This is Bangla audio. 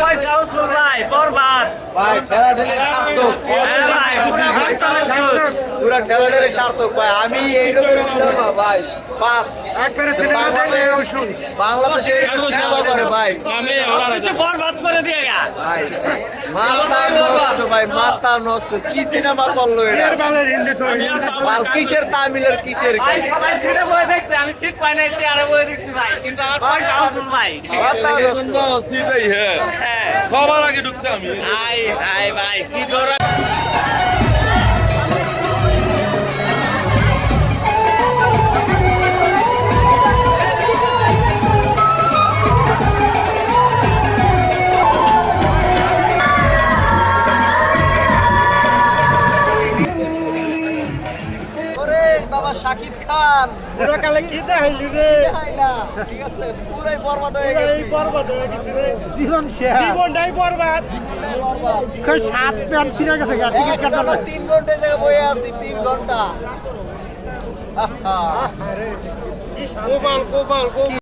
পয়সা উসুল ভাই বরবাদ ভাই পুরা ঠেলাঠেলি সার্থক ভাই। আমি এইরকম সিনেমা ভাই পাঁচ বাংলাদেশে সিনেমা করে ভাই বরবাদ করে দিয়ে গা ভাই মাথা নষ্ট ভাই মাথা নষ্ট। কি সিনেমা করলো এটা? মাল কিসের তামিলের কিসের কি? ভাই সবাই ছেড়ে বয়ে দেখছে আমি ঠিক পাই নাই চেয়ারে বয়ে দেখছি ভাই কিন্তু আমার পয়সা উসুল ভাই মাথা নষ্ট। হ্যাঁ সবার আগে ঢুকছে আমি আই আই ভাই কি দৌড়া ওরে বাবা শাকিব খান পুরা কালে কি দেখাইলি রে ঠিক আছে পুরাই বরবাদ হয়ে গেছে। এই বরবাদ হয়ে গেছে রে জীবন শেষ জীবনটাই বরবাদ কই সাত প্যান্ট ছিঁড়ে গেছে গা টিকিট কাটার আমরা 3 ঘন্টা জায়গা বসে আছি 3 ঘন্টা। আহা কোপাল কোপাল